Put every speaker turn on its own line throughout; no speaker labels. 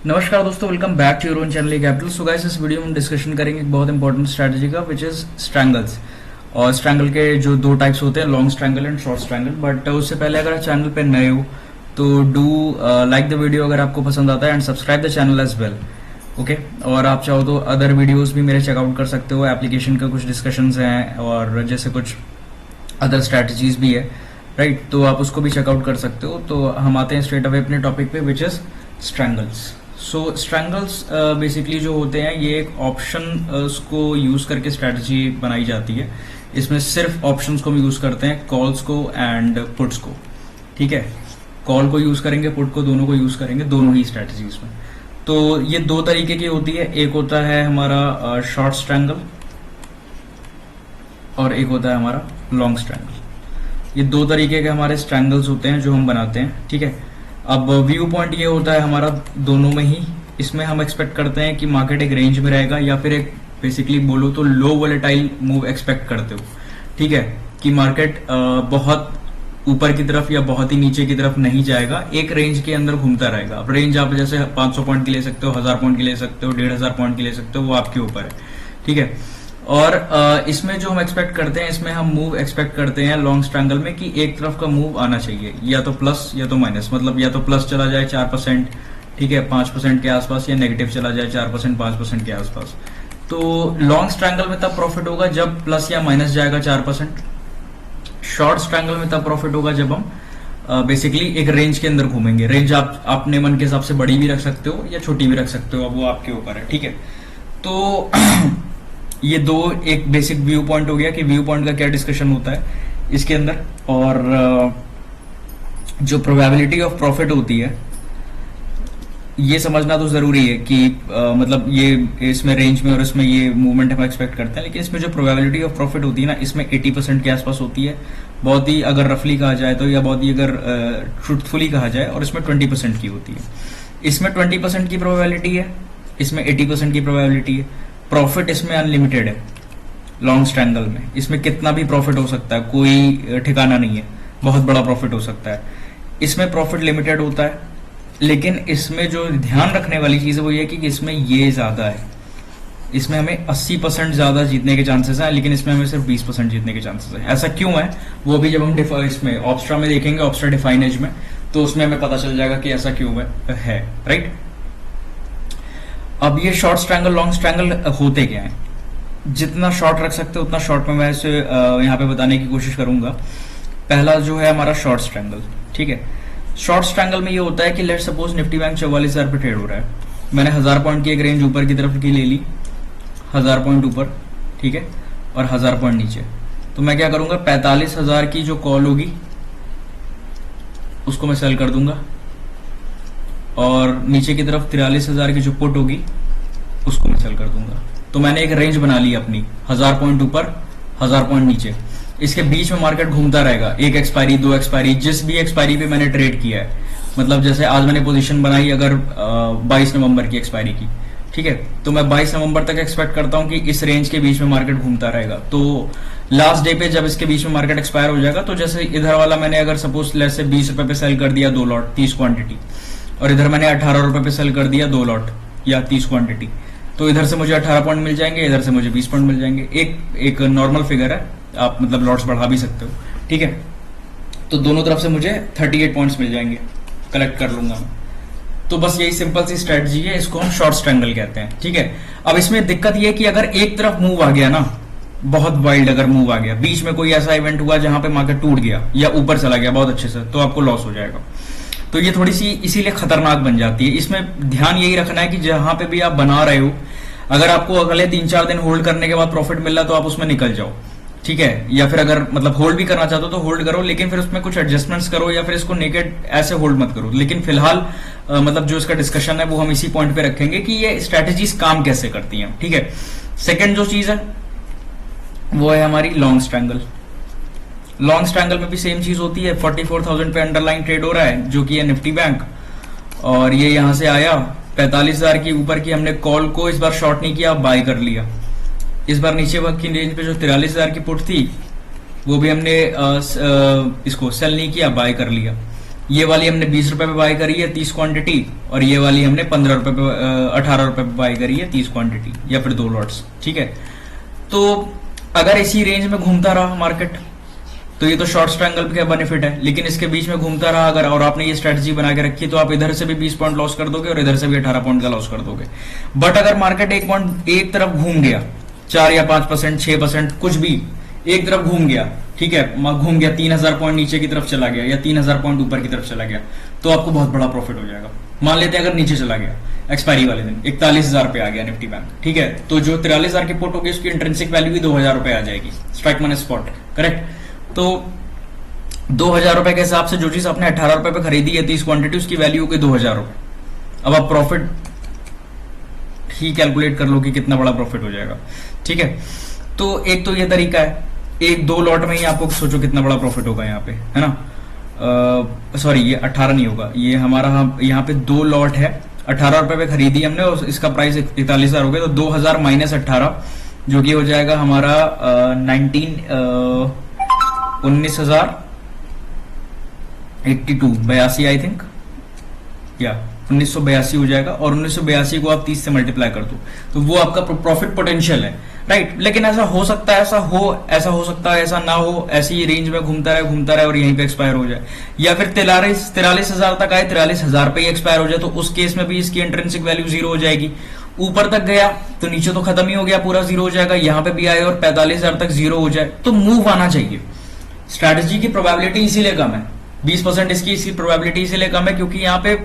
नमस्कार दोस्तों, welcome back to your own channel capital. So guys, इस वीडियो में हम डिस्कशन करेंगे एक बहुत इंपॉर्टेंट स्ट्रैटेजी का, विच इज स्ट्रैंगल्स। और स्ट्रैंगल के जो दो टाइप्स होते हैं, long strangle and short strangle. But उससे पहले अगर आप चैनल पे नए हो तो डू लाइक द वीडियो अगर आपको पसंद आता है, and subscribe the channel as well. Okay, और आप चाहो तो अदर वीडियोस भी मेरे चेकआउट कर सकते हो। एप्लीकेशन का कुछ डिस्कशंस हैं और जैसे कुछ अदर स्ट्रैटेजीज भी है, राइट? तो आप उसको भी चेकआउट कर सकते हो। तो हम आते हैं स्ट्रेट अवे अपने टॉपिक पे, विच is strangles. So strangles basically जो होते हैं, ये एक ऑप्शन को यूज करके स्ट्रैटेजी बनाई जाती है। इसमें सिर्फ ऑप्शंस को हम यूज करते हैं, कॉल्स को एंड पुट्स को। ठीक है, कॉल को यूज करेंगे, पुट को, दोनों को यूज करेंगे, दोनों ही स्ट्रैटेजीज में। तो ये दो तरीके की होती है, एक होता है हमारा शॉर्ट स्ट्रैंगल और एक होता है हमारा लॉन्ग स्ट्रैंगल। ये दो तरीके के हमारे स्ट्रैंगल्स होते हैं जो हम बनाते हैं। ठीक है, अब व्यू पॉइंट ये होता है हमारा दोनों में ही। इसमें हम एक्सपेक्ट करते हैं कि मार्केट एक रेंज में रहेगा, या फिर एक बेसिकली बोलो तो लो वोलेटाइल मूव एक्सपेक्ट करते हो। ठीक है, कि मार्केट बहुत ऊपर की तरफ या बहुत ही नीचे की तरफ नहीं जाएगा, एक रेंज के अंदर घूमता रहेगा। अब रेंज आप जैसे 500 पॉइंट की ले सकते हो, 1000 पॉइंट की ले सकते हो, 1500 पॉइंट की ले सकते हो, वो आपके ऊपर है। ठीक है, और इसमें जो हम एक्सपेक्ट करते हैं, इसमें हम मूव एक्सपेक्ट करते हैं लॉन्ग स्ट्रैंगल में कि एक तरफ का मूव आना चाहिए, या तो प्लस या तो माइनस। मतलब या तो प्लस चला जाए 4%, ठीक है, 5% के आसपास, या नेगेटिव चला जाए 4%, 5% के आसपास। तो लॉन्ग स्ट्रैंगल में तब प्रॉफिट होगा जब प्लस या माइनस जाएगा 4%। शॉर्ट स्ट्रैंगल में तब प्रॉफिट होगा जब हम बेसिकली एक रेंज के अंदर घूमेंगे। रेंज आप अपने मन के हिसाब से बड़ी भी रख सकते हो या छोटी भी रख सकते हो, अब वो आपके ऊपर है। ठीक है, तो ये दो एक बेसिक व्यू पॉइंट हो गया कि व्यू पॉइंट का क्या डिस्कशन होता है इसके अंदर। और जो प्रोबेबिलिटी ऑफ प्रॉफिट होती है, ये समझना तो जरूरी है कि मतलब ये इसमें रेंज में और इसमें ये मूवमेंट हम एक्सपेक्ट करते हैं, लेकिन इसमें जो प्रोबेबिलिटी ऑफ प्रॉफिट होती है ना, इसमें 80% के आसपास होती है, बहुत ही अगर रफली कहा जाए तो, या बहुत ही अगर ट्रूथफुली कहा जाए, और इसमें 20% की होती है। इसमें 20% की प्रोबेबिलिटी है, इसमें 80% की प्रोबेबिलिटी है। प्रॉफिट इसमें अनलिमिटेड है लॉन्ग स्ट्रैंगल में। इसमें कितना भी प्रॉफिट हो सकता है, कोई ठिकाना नहीं है, बहुत बड़ा प्रॉफिट हो सकता है। इसमें प्रॉफिट लिमिटेड होता है, लेकिन इसमें जो ध्यान रखने वाली चीज है वो ये कि इसमें ये ज्यादा है। इसमें हमें 80% ज्यादा जीतने के चांसेस हैं, लेकिन इसमें हमें सिर्फ 20% जीतने के चांसेस है। ऐसा क्यों है वो भी जब हम इसमें ऑब्स्ट्रा में देखेंगे, ऑब्स्ट्रा डिफाइन एज में, तो उसमें हमें पता चल जाएगा कि ऐसा क्यों है। राइट, अब ये शॉर्ट स्ट्रैंगल, लॉन्ग स्ट्रैंगल होते क्या है? जितना शॉर्ट रख सकते हो उतना शॉर्ट में मैं इसे यहाँ पे बताने की कोशिश करूंगा। पहला जो है हमारा शॉर्ट स्ट्रैंगल। ठीक है, शॉर्ट स्ट्रैंगल में ये होता है कि लेट सपोज निफ्टी बैंक 44,000 पे ट्रेड हो रहा है, मैंने 1000 पॉइंट की एक रेंज ऊपर की तरफ की ले ली, 1000 पॉइंट ऊपर, ठीक है, और 1000 पॉइंट नीचे। तो मैं क्या करूंगा, 45,000 की जो कॉल होगी उसको मैं सेल कर दूंगा, और नीचे की तरफ 43,000 की जो पुट होगी उसको मैं सेल कर दूंगा। तो मैंने एक रेंज बना ली अपनी, 1000 पॉइंट ऊपर, 1000 पॉइंट नीचे। इसके बीच में मार्केट घूमता रहेगा, एक एक्सपायरी, दो एक्सपायरी, जिस भी एक्सपायरी पे मैंने ट्रेड किया है। मतलब जैसे आज मैंने पोजीशन बनाई अगर 22 नवंबर की एक्सपायरी की, ठीक है, तो मैं 22 नवंबर तक एक्सपेक्ट करता हूं कि इस रेंज के बीच में मार्केट घूमता रहेगा। तो लास्ट डे पे जब इसके बीच में मार्केट एक्सपायर हो जाएगा, तो जैसे इधर वाला मैंने अगर सपोज लेट से 20 रुपए पे सेल कर दिया 2 लॉट 30 क्वांटिटी, और इधर मैंने 18 रुपए पे सेल कर दिया 2 लॉट या 30 क्वांटिटी, तो इधर से मुझे 18 पॉइंट मिल जाएंगे, इधर से मुझे 20 पॉइंट मिल जाएंगे। एक नॉर्मल फिगर है, आप मतलब लॉट्स बढ़ा भी सकते हो। ठीक है, तो दोनों तरफ से मुझे 38 पॉइंट्स मिल जाएंगे, कलेक्ट कर लूंगा मैं। तो बस यही सिंपल सी स्ट्रेटजी है, इसको हम शॉर्ट स्ट्रैंगल कहते हैं। ठीक है, अब इसमें दिक्कत यह है कि अगर एक तरफ मूव आ गया ना, बहुत वाइल्ड अगर मूव आ गया, बीच में कोई ऐसा इवेंट हुआ जहां पे मार्केट टूट गया या ऊपर चला गया बहुत अच्छे से, तो आपको लॉस हो जाएगा। तो ये थोड़ी सी इसीलिए खतरनाक बन जाती है। इसमें ध्यान यही रखना है कि जहां पे भी आप बना रहे हो, अगर आपको अगले 3-4 दिन होल्ड करने के बाद प्रॉफिट मिल रहा है तो आप उसमें निकल जाओ। ठीक है, या फिर अगर मतलब होल्ड भी करना चाहते हो तो होल्ड करो, लेकिन फिर उसमें कुछ एडजस्टमेंट्स करो, या फिर इसको नेकेड ऐसे होल्ड मत करो। लेकिन फिलहाल मतलब जो इसका डिस्कशन है वो हम इसी पॉइंट पे रखेंगे कि ये स्ट्रेटेजीज काम कैसे करती हैं। ठीक है, सेकेंड जो चीज है वो है हमारी लॉन्ग स्ट्रैंगल। लॉन्ग स्ट्रैंगल में भी सेम चीज होती है, 44,000 पे अंडरलाइन ट्रेड हो रहा है जो कि है निफ्टी बैंक, और ये यहां से आया 45,000 की ऊपर की, हमने कॉल को इस बार शॉर्ट नहीं किया, बाय कर लिया। इस बार नीचे की रेंज पे जो 43,000 की पुट थी वो भी हमने इसको सेल नहीं किया, बाय कर लिया। ये वाली हमने 20 रुपए पे बाय करी है 30 क्वांटिटी, और ये वाली हमने 15 रुपए पे 18 रुपए पे बाय करी है 30 क्वांटिटी, या फिर 2 लॉट्स। ठीक है, तो अगर इसी रेंज में घूमता रहा मार्केट तो ये तो शॉर्ट ट्रायंगल का बेनिफिट है, लेकिन इसके बीच में घूमता रहा अगर और आपने ये स्ट्रेटजी बना के रखी तो आप इधर से भी 20 पॉइंट लॉस कर दोगे और इधर से भी 18 पॉइंट का लॉस कर दोगे। बट अगर मार्केट एक तरफ घूम गया 4 या 5%, 6%, कुछ भी एक तरफ घूम गया, ठीक है, घूम गया 3000 पॉइंट नीचे की तरफ चला गया या 3000 पॉइंट ऊपर की तरफ चला गया, तो आपको बहुत बड़ा प्रॉफिट हो जाएगा। मान लेते हैं अगर नीचे चला गया एक्सपायरी वाले दिन 41,000 पे आ गया निफ्टी बैंक, ठीक है, तो जो 43,000 की पुट होगी उसकी इंट्रिंसिक वैल्यू भी 2,000 रुपए आ जाएगी, स्ट्राइक मनी स्पॉट, करेक्ट। तो 2,000 रुपए के हिसाब से जो चीज आपने 18 रुपए पे खरीदी है 30 क्वांटिटी, उसकी वैल्यू हो गई 2,000 रुपए। अब आप प्रॉफिट ही कैलकुलेट कर लो कि कितना बड़ा प्रॉफिट हो जाएगा। ठीक है, तो एक तो ये तरीका है, एक 2 लॉट में ही आपको सोचो कितना बड़ा प्रॉफिट होगा यहाँ पे, है ना। सॉरी, ये 18 नहीं होगा, ये हमारा यहाँ पे 2 लॉट है, 18 रुपए पे खरीदी हमने और इसका प्राइस 41,000 हो गया, तो 2,000 माइनस 18 जो कि हो जाएगा हमारा 19,82 आई थिंक, या 1982 हो जाएगा, और 1982 को आप 30 से मल्टीप्लाई कर दो तो वो आपका प्रॉफिट पोटेंशियल है, राइट। लेकिन ऐसा हो सकता है, ऐसा हो सकता है, ऐसा ना हो, ऐसी रेंज में घूमता रहे और यहीं पे एक्सपायर हो जाए, या फिर 43,000 तक आए, 43,000 पे ही एक्सपायर हो जाए, तो उस केस में भी इसकी इंट्रिंसिक वैल्यू 0 हो जाएगी। ऊपर तक गया तो नीचे तो खत्म ही हो गया, पूरा 0 हो जाएगा, यहाँ पे भी आए और 45,000 तक 0 हो जाए, तो मूव आना चाहिए। स्ट्रैटेजी की प्रोबेबिलिटी इसीलिए कम है, 20% इसकी प्रोबेबिलिटी इसीलिए कम है क्योंकि यहाँ पे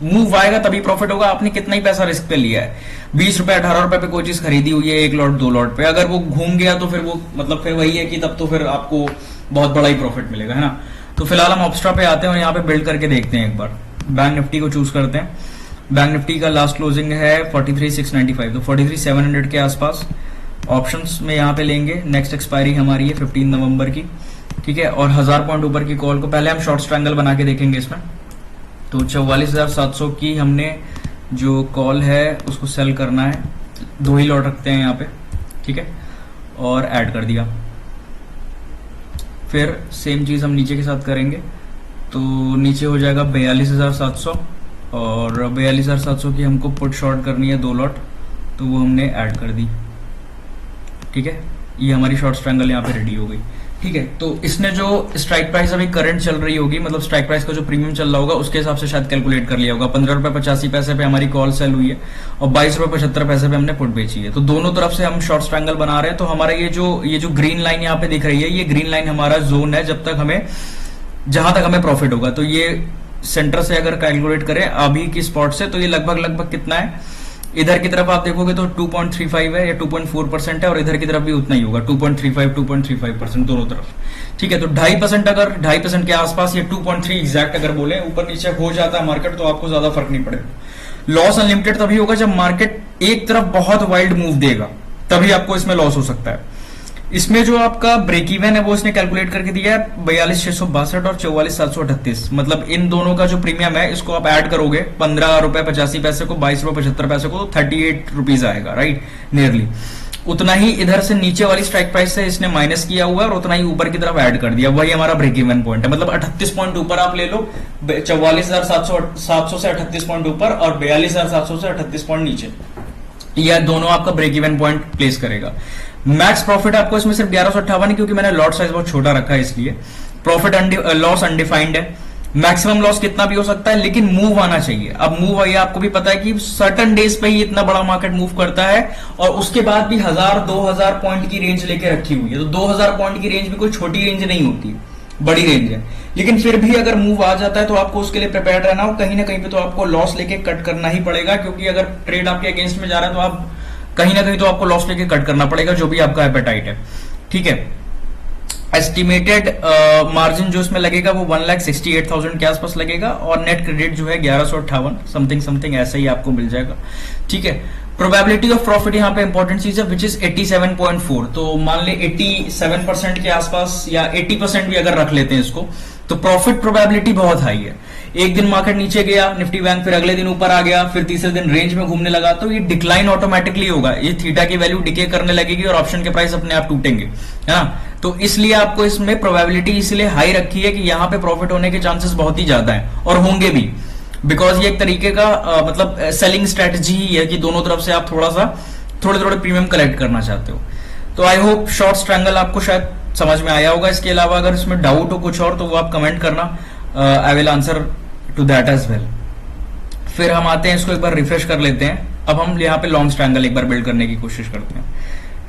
मूव आएगा तभी प्रॉफिट होगा। आपने कितना ही पैसा रिस्क पे लिया है, 20 रुपए 18 रुपए पे कोई चीज खरीदी हुई है 1 लॉट 2 लॉट पे, अगर वो घूम गया तो फिर वो मतलब फिर वही है कि तब तो फिर आपको बहुत बड़ा ही प्रॉफिट मिलेगा, है ना। तो फिलहाल हम ऑप्स्ट्रा पे आते हैं और यहाँ पे बिल्ड करके देखते हैं एक बार। बैंक निफ्टी को चूज करते हैं, बैंक निफ्टी का लास्ट क्लोजिंग है 43,695, तो 43,700 के आसपास ऑप्शंस में यहाँ पे लेंगे। नेक्स्ट एक्सपायरी हमारी है 15 नवंबर की, ठीक है, और 1000 पॉइंट ऊपर की कॉल को पहले हम शॉर्ट ट्रायंगल बना के देखेंगे इसमें। तो 44,700 की हमने जो कॉल है उसको सेल करना है, 2 ही लॉट रखते हैं यहाँ पे, ठीक है, और ऐड कर दिया। फिर सेम चीज हम नीचे के साथ करेंगे, तो नीचे हो जाएगा 42,700, और 42,700 की हमको पुट शॉर्ट करनी है 2 लॉट, तो वो हमने ऐड कर दी, ठीक है। ये हमारी शॉर्ट ट्रायंगल यहाँ पे रेडी हो गई, ठीक है। तो इसने जो स्ट्राइक प्राइस अभी करंट चल रही होगी, मतलब स्ट्राइक प्राइस का जो प्रीमियम चल रहा होगा उसके हिसाब से शायद कैलकुलेट कर लिया होगा। 15 रुपए 85 पैसे पे हमारी कॉल सेल हुई है और 22 रुपए 75 पैसे पे हमने पुट बेची है, तो दोनों तरफ से हम शॉर्ट ट्रायंगल बना रहे हैं। तो हमारा ये जो ग्रीन लाइन यहाँ पे दिख रही है, ये ग्रीन लाइन हमारा जोन है जब तक हमें, जहां तक हमें प्रॉफिट होगा। तो ये सेंटर से अगर कैलकुलेट करें अभी की स्पॉट से, तो ये लगभग कितना है, इधर की तरफ आप देखोगे तो 2.35 है या 2.4% है, और इधर की तरफ भी उतना ही होगा 2.35% दोनों तरफ, ठीक है। तो 2.5% अगर 2.5% के आसपास या 2.3 एग्जैक्ट अगर बोले ऊपर नीचे हो जाता है मार्केट, तो आपको ज्यादा फर्क नहीं पड़ेगा। लॉस अनलिमिटेड तभी होगा जब मार्केट एक तरफ बहुत वाइल्ड मूव देगा, तभी आपको इसमें लॉस हो सकता है। इसमें जो आपका ब्रेक इवन है वो इसने कैलकुलेट करके दिया है 42,662 और 44,738, मतलब इन दोनों का जो प्रीमियम है इसको आप ऐड करोगे 15 रुपए 85 पैसे को 22 रुपए 75 पैसे को, तो 38 रुपीज आएगा, राइट, नियरली। उतना ही इधर से नीचे वाली स्ट्राइक प्राइस से इसने माइनस किया हुआ है और उतना ही ऊपर की तरफ ऐड कर दिया, वही हमारा ब्रेक इवन पॉइंट है। मतलब 38 पॉइंट ऊपर आप ले लो, 44,700 से 38 पॉइंट ऊपर और 42,700 से 38 पॉइंट नीचे, यह दोनों आपका ब्रेक इवन पॉइंट प्लेस करेगा। मैक्स प्रॉफिट आपको इसमें सिर्फ 1158 है क्योंकि मैंने लॉट साइज बहुत छोटा रखा है, इसलिए प्रॉफिट लॉस अनडिफाइंड है। मैक्सिमम लॉस कितना भी हो सकता है, लेकिन मूव आना चाहिए। अब मूव आइए, आपको भी पता है कि सर्टन डेज पे ही इतना बड़ा मार्केट मूव करता है, और उसके बाद भी 1000-2000 पॉइंट की रेंज लेके रखी हुई है। तो 2000 पॉइंट की रेंज भी कोई छोटी रेंज नहीं होती, बड़ी रेंज है। लेकिन फिर भी अगर मूव आ जाता है तो आपको उसके लिए प्रिपेयर रहना हो, कहीं ना कहीं पे तो आपको लॉस लेके कट करना ही पड़ेगा, क्योंकि अगर ट्रेड आपके अगेंस्ट में जा रहा है तो आप कहीं ना कहीं तो आपको लॉस लेके कट करना पड़ेगा, जो भी आपका एपेटाइट है, ठीक है। एस्टिमेटेड मार्जिन जो इसमें लगेगा वो 1,68,000 के आसपास लगेगा, और नेट क्रेडिट जो है 1158 समथिंग ऐसा ही आपको मिल जाएगा, ठीक है। प्रोबेबिलिटी ऑफ प्रॉफिट यहाँ पे इंपॉर्टेंट चीज है, विच इज 87.4। तो मान ले 87% के आसपास या 80% भी अगर रख लेते हैं इसको, तो प्रॉफिट प्रोबेबिलिटी बहुत हाई है। एक दिन मार्केट नीचे गया निफ्टी बैंक, फिर अगले दिन ऊपर आ गया, फिर तीसरे दिन रेंज में घूमने लगा, तो ये डिक्लाइन ऑटोमेटिकली होगा, ये थीटा की वैल्यू डिके करने लगेगी और ऑप्शन के प्राइस अपने आप टूटेंगे, है ना। तो इसलिए आपको इसमें प्रोबेबिलिटी इसलिए हाई रखी है कि यहाँ पे प्रॉफिट होने के चांसेस बहुत ही ज्यादा है और होंगे भी, बिकॉज ये एक तरीके का मतलब सेलिंग स्ट्रेटजी ही है कि दोनों तरफ से आप थोड़े थोड़े प्रीमियम कलेक्ट करना चाहते हो। तो आई होप शॉर्ट स्ट्रैंगल आपको शायद समझ में आया होगा। इसके अलावा अगर इसमें डाउट हो कुछ और तो वो आप कमेंट करना, I will answer to that as well. फिर हम आते हैं, इसको एक बार रिफ्रेश कर लेते हैं। अब हम यहाँ पे लॉन्ग स्ट्रैंगल एक बार बिल्ड करने की कोशिश करते हैं।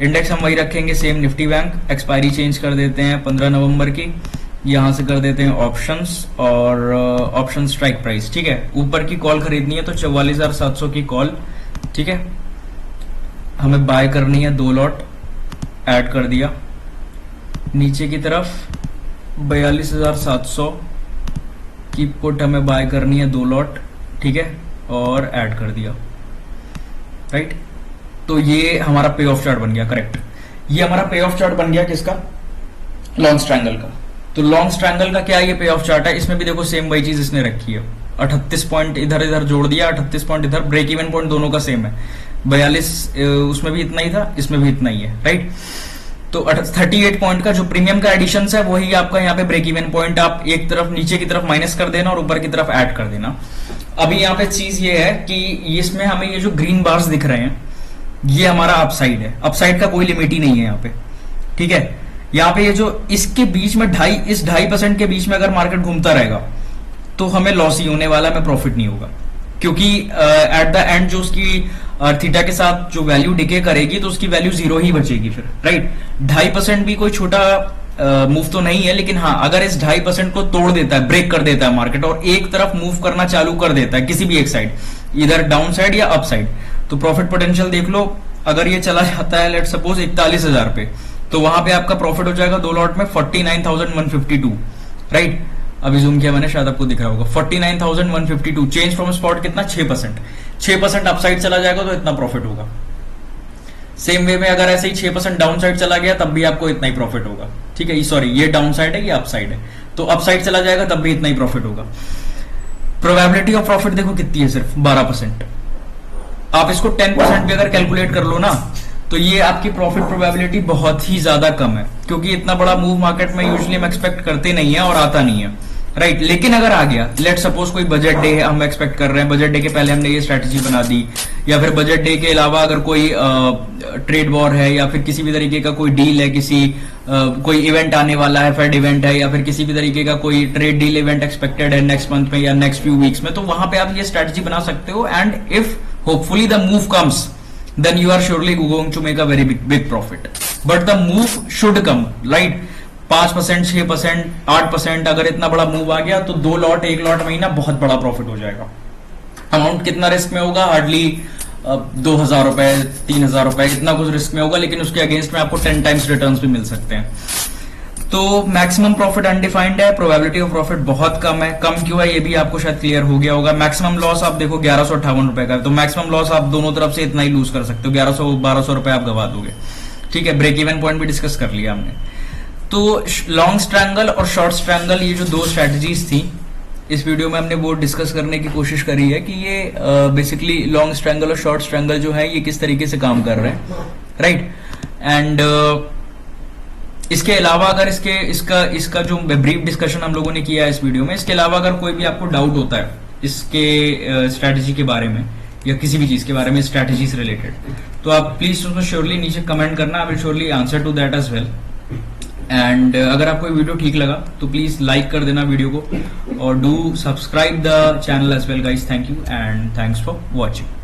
इंडेक्स हम वही रखेंगे same Nifty bank, expiry change कर देते हैं 15 नवंबर की, यहां से कर देते हैं ऑप्शंस और ऑप्शन स्ट्राइक प्राइस, ठीक है। ऊपर की कॉल खरीदनी है तो 44,700 की कॉल, ठीक है। हमें बाय करनी है 2 लॉट, ऐड कर दिया। नीचे की तरफ 42,700 की पुट हमें बाय करनी है 2 लॉट, ठीक है, और ऐड कर दिया, राइट। तो ये हमारा पे ऑफ चार्ट बन गया, करेक्ट। ये हमारा पे ऑफ चार्ट बन गया किसका, लॉन्ग स्ट्रैंगल का। तो लॉन्ग स्ट्रैंगल का क्या ये पे ऑफ चार्ट है, इसमें भी देखो सेम वही चीज इसने रखी है, 38 पॉइंट इधर इधर जोड़ दिया, 38 पॉइंट इधर, ब्रेक इवन पॉइंट दोनों का सेम है, 42 उसमें भी इतना ही था, इसमें भी इतना ही है, राइट। तो 38 पॉइंट का जो प्रीमियम का एडिशन है वही आपका यहाँ पे ब्रेक इवन पॉइंट, आप एक तरफ नीचे की तरफ माइनस कर देना और ऊपर की तरफ ऐड कर देना। अभी यहाँ पे चीज ये है कि इसमें हमें ये जो ग्रीन बार्स दिख रहे हैं ये हमारा अपसाइड है, अपसाइड का कोई लिमिट ही नहीं है यहाँ पे, ठीक है। यहाँ पे ये जो इसके बीच में 2.5% के बीच में अगर मार्केट घूमता रहेगा तो हमें लॉस ही होने वाला, हमें प्रॉफिट नहीं होगा, क्योंकि एट द एंड जो उसकी थीटा के साथ जो वैल्यू डिके करेगी तो उसकी वैल्यू 0 ही बचेगी फिर, राइट। 2.5% भी कोई छोटा मूव तो नहीं है, लेकिन हाँ अगर इस 2.5% को तोड़ देता है, ब्रेक कर देता है मार्केट और एक तरफ मूव करना चालू कर देता है किसी भी एक साइड, इधर डाउन साइड या अप साइड, तो प्रॉफिट पोटेंशियल देख लो। अगर ये चला जाता है लेट सपोज 41,000 पे, तो वहां पे आपका प्रॉफिट हो जाएगा 2 लॉट में 49,152, राइट। अभी जूम किया मैंने, शायद आपको दिख रहा होगा 49,152। चेंज फ्रॉम स्पॉट कितना, 6% अपसाइड चला जाएगा तो इतना प्रॉफिट होगा। सेम वे में अगर ऐसे ही 6% डाउन साइड चला गया तब भी आपको इतना ही प्रॉफिट होगा, ठीक है। सॉरी ये डाउन साइड है, ये अप साइड है, तो अप साइड चला जाएगा तब भी इतना ही प्रॉफिट होगा। प्रोबेबिलिटी ऑफ प्रॉफिट देखो कितनी है, सिर्फ 12%। आप इसको 10% भी अगर कैलकुलेट कर लो ना तो ये आपकी प्रॉफिट प्रोबेबिलिटी बहुत ही ज्यादा कम है, क्योंकि इतना बड़ा मूव मार्केट में यूजुअली हम एक्सपेक्ट करते नहीं है और आता नहीं है, राइट। लेकिन अगर आ गया, लेट सपोज कोई बजट डे है, हम एक्सपेक्ट कर रहे हैं बजट डे के पहले हमने ये स्ट्रेटजी बना दी, या फिर बजट डे के अलावा अगर कोई ट्रेड वॉर है या फिर किसी भी तरीके का कोई डील है, कोई इवेंट आने वाला है, फेड इवेंट है, या फिर किसी भी तरीके का कोई ट्रेड डील इवेंट एक्सपेक्टेड है नेक्स्ट मंथ में या नेक्स्ट फ्यू वीक्स में, तो वहां पे आप ये स्ट्रेटजी बना सकते हो। And if hopefully the move comes then you are surely going to make a very big profit, but the move should come, right। 5%, 6%, 8% अगर इतना बड़ा मूव आ गया तो 2 लॉट 1 लॉट महीना बहुत बड़ा प्रॉफिट हो जाएगा। अमाउंट कितना रिस्क में होगा, हार्डली 2,000 रुपए 3,000 रुपए इतना कुछ रिस्क में होगा, लेकिन उसके अगेंस्ट में आपको 10 टाइम्स रिटर्न्स भी मिल सकते हैं। तो मैक्सिमम प्रॉफिट अनडिफाइंड है, प्रोबेबिलिटी ऑफ प्रॉफिट बहुत कम है। कम क्यों है ये भी आपको शायद क्लियर हो गया होगा। मैक्सिमम लॉस आप देखो 1158 रुपए का, तो मैक्सिमम लॉस आप दोनों तरफ से इतना ही लूज कर सकते हो, 1100-1200 रुपए आप गवा दोगे, ठीक है। ब्रेक इवन पॉइंट भी डिस्कस कर लिया हमने। तो लॉन्ग स्ट्रैंगल और शॉर्ट स्ट्रैंगल ये जो 2 स्ट्रेटजीज थी, इस वीडियो में हमने वो डिस्कस करने की कोशिश करी है कि ये बेसिकली लॉन्ग स्ट्रैंगल और शॉर्ट स्ट्रैंगल जो है ये किस तरीके से काम कर रहे हैं, राइट। एंड इसके अलावा अगर इसका जो ब्रीफ डिस्कशन हम लोगों ने किया है इस वीडियो में, इसके अलावा अगर कोई भी आपको डाउट होता है इसके स्ट्रैटेजी के बारे में या किसी भी चीज के बारे में स्ट्रैटेजी से रिलेटेड, तो आप प्लीज उसमें श्योरली नीचे कमेंट करना, I will surely answer to that as well. And अगर आपको वीडियो ठीक लगा तो प्लीज लाइक कर देना वीडियो को और do subscribe the channel as well guys. Thank you and thanks for watching.